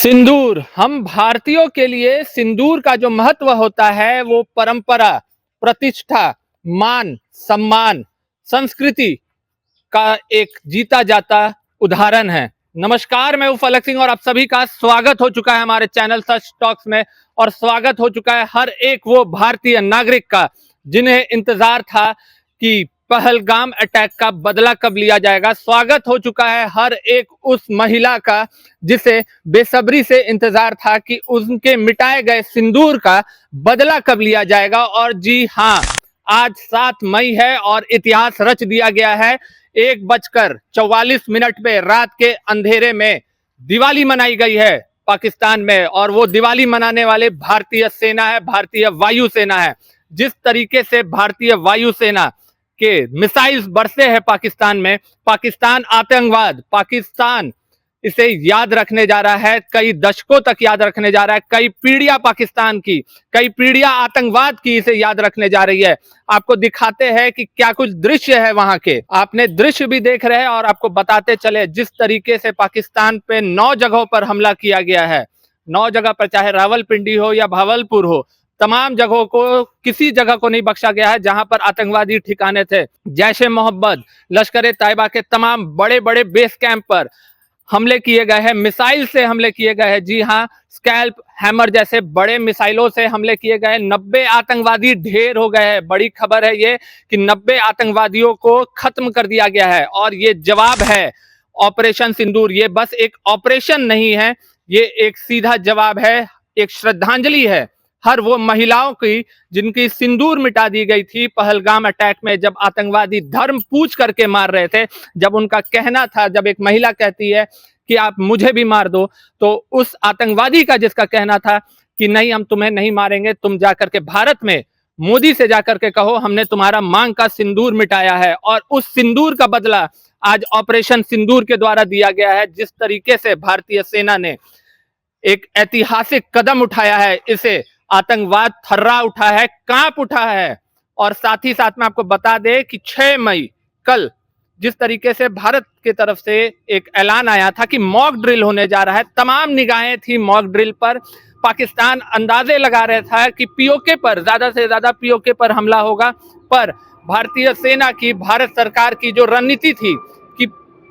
सिंदूर हम भारतीयों के लिए सिंदूर का जो महत्व होता है वो परंपरा, प्रतिष्ठा, मान, सम्मान, संस्कृति का एक जीता जाता उदाहरण है। नमस्कार, मैं हूं फलक सिंह और आप सभी का स्वागत हो चुका है हमारे चैनल सच टॉक्स में। और स्वागत हो चुका है हर एक वो भारतीय नागरिक का जिन्हें इंतजार था कि पहलगाम अटैक का बदला कब लिया जाएगा। स्वागत हो चुका है हर एक उस महिला का जिसे बेसब्री से इंतजार था कि उनके मिटाए गए सिंदूर का बदला कब लिया जाएगा। और जी हाँ, आज 7 मई है और इतिहास रच दिया गया है। 1:44 पे रात के अंधेरे में दिवाली मनाई गई है पाकिस्तान में, और वो दिवाली मनाने वाले भारतीय सेना है, भारतीय वायुसेना है। जिस तरीके से भारतीय वायुसेना के मिसाइल्स बरसे हैं पाकिस्तान में, पाकिस्तान आतंकवाद, पाकिस्तान इसे याद रखने जा रहा है, कई दशकों तक याद रखने जा रहा है। कई पीढ़ियां पाकिस्तान की, कई पीढ़ियां आतंकवाद की इसे याद रखने जा रही है। आपको दिखाते हैं कि क्या कुछ दृश्य है वहां के, आपने दृश्य भी देख रहे हैं और आपको बताते चले जिस तरीके से पाकिस्तान पे 9 जगहों पर हमला किया गया है। 9 जगह पर, चाहे रावलपिंडी हो या भावलपुर हो, तमाम जगहों को, किसी जगह को नहीं बख्शा गया है जहां पर आतंकवादी ठिकाने थे। जैश ए मोहम्मद, लश्कर ए तैयबा के तमाम बड़े बड़े बेस कैंप पर हमले किए गए हैं, मिसाइल से हमले किए गए हैं। जी हाँ, स्कैल्प, हैमर जैसे बड़े मिसाइलों से हमले किए गए। 90 आतंकवादी ढेर हो गए हैं। बड़ी खबर है ये कि 90 आतंकवादियों को खत्म कर दिया गया है। और ये जवाब है ऑपरेशन सिंदूर। ये बस एक ऑपरेशन नहीं है, ये एक सीधा जवाब है, एक श्रद्धांजलि है हर वो महिलाओं की जिनकी सिंदूर मिटा दी गई थी पहलगाम अटैक में, जब आतंकवादी धर्म पूछ करके मार रहे थे। जब उनका कहना था, जब एक महिला कहती है कि आप मुझे भी मार दो, तो उस आतंकवादी का जिसका कहना था कि नहीं, हम तुम्हें नहीं मारेंगे, तुम जाकर के भारत में मोदी से जाकर के कहो हमने तुम्हारा मांग का सिंदूर मिटाया है। और उस सिंदूर का बदला आज ऑपरेशन सिंदूर के द्वारा दिया गया है। जिस तरीके से भारतीय सेना ने एक ऐतिहासिक कदम उठाया है, इसे आतंकवाद थर्रा उठा है, कांप उठा है। और साथ ही साथ में आपको बता दें कि 6 मई कल जिस तरीके से भारत की तरफ से एक ऐलान आया था कि मॉक ड्रिल होने जा रहा है, तमाम निगाहें थी मॉक ड्रिल पर। पाकिस्तान अंदाजे लगा रहा था कि पीओके पर, ज्यादा से ज्यादा पीओके पर हमला होगा। पर भारतीय सेना की, भारत सरकार की जो रणनीति थी कि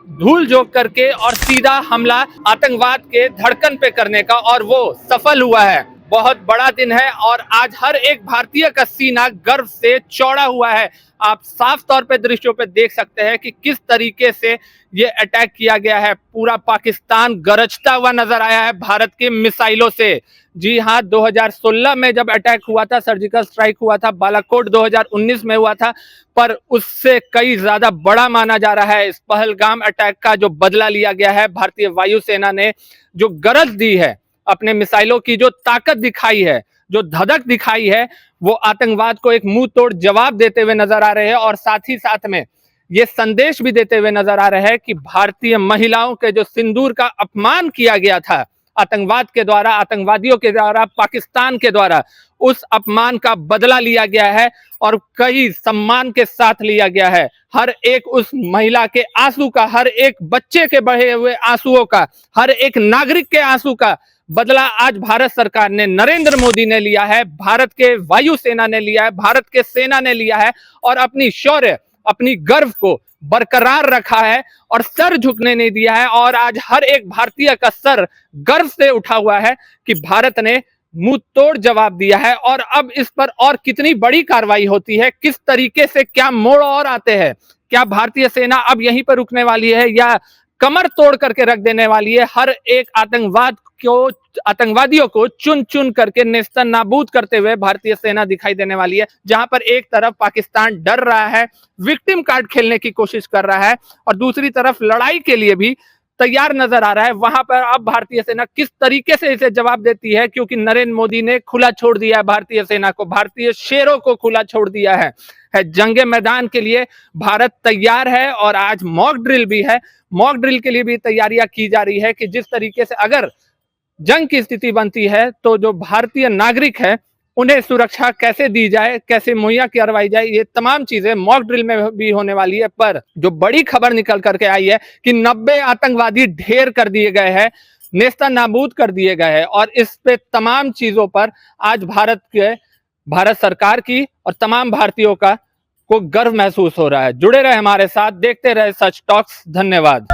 धूल झोंक करके और सीधा हमला आतंकवाद के धड़कन पे करने का, और वो सफल हुआ है। बहुत बड़ा दिन है और आज हर एक भारतीय का सीना गर्व से चौड़ा हुआ है। आप साफ तौर पे दृश्यों पे देख सकते हैं कि किस तरीके से ये अटैक किया गया है। पूरा पाकिस्तान गरजता हुआ नजर आया है भारत के मिसाइलों से। जी हाँ, 2016 में जब अटैक हुआ था, सर्जिकल स्ट्राइक हुआ था, बालाकोट 2019 में हुआ था, पर उससे कई ज्यादा बड़ा माना जा रहा है इस पहलगाम अटैक का जो बदला लिया गया है। भारतीय वायुसेना ने जो गरज दी है, अपने मिसाइलों की जो ताकत दिखाई है, जो धधक दिखाई है, वो आतंकवाद को एक मुंह तोड़ जवाब देते हुए नजर आ रहे हैं। और साथ ही साथ में ये संदेश भी देते हुए नजर आ रहे हैं कि भारतीय महिलाओं के जो सिंदूर का अपमान किया गया था आतंकवाद के द्वारा, आतंकवादियों के द्वारा, पाकिस्तान के द्वारा, उस अपमान का बदला लिया गया है और कई सम्मान के साथ लिया गया है। हर एक उस महिला के आंसू का, हर एक बच्चे के बहे हुए आंसुओं का, हर एक नागरिक के आंसू का बदला आज भारत सरकार ने, नरेंद्र मोदी ने लिया है, भारत के वायुसेना ने लिया है, भारत के सेना ने लिया है। और अपनी शौर्य, अपनी गर्व को बरकरार रखा है और सर झुकने नहीं दिया है। और आज हर एक भारतीय का सर गर्व से उठा हुआ है कि भारत ने मुंह तोड़ जवाब दिया है। और अब इस पर और कितनी बड़ी कार्रवाई होती है, किस तरीके से क्या मोड़ और आते हैं, क्या भारतीय सेना अब यहीं पर रुकने वाली है या कमर तोड़ करके रख देने वाली है। हर एक आतंकवादियों को चुन चुन करके नेस्तन नाबूद करते हुए भारतीय सेना दिखाई देने वाली है। जहां पर एक तरफ पाकिस्तान डर रहा है, विक्टिम कार्ड खेलने की कोशिश कर रहा है, और दूसरी तरफ लड़ाई के लिए भी तैयार नजर आ रहा है। वहां पर अब भारतीय सेना किस तरीके से इसे जवाब देती है, क्योंकि नरेंद्र मोदी ने खुला छोड़ दिया है भारतीय सेना को, भारतीय शेरों को खुला छोड़ दिया है। जंगे मैदान के लिए भारत तैयार है। और आज मॉक ड्रिल भी है, मॉक ड्रिल के लिए भी तैयारियां की जा रही है कि जिस तरीके से अगर जंग की स्थिति बनती है तो जो भारतीय नागरिक है उन्हें सुरक्षा कैसे दी जाए, कैसे मुहैया करवाई जाए, ये तमाम चीजें मॉक ड्रिल में भी होने वाली है। पर जो बड़ी खबर निकल करके आई है कि 90 आतंकवादी ढेर कर दिए गए हैं नेस्ता नाबूद कर दिए गए हैं। और इस पे तमाम चीजों पर आज भारत सरकार की और तमाम भारतीयों को गर्व महसूस हो रहा है। जुड़े रहे हमारे साथ, देखते रहे सच टॉक्स। धन्यवाद।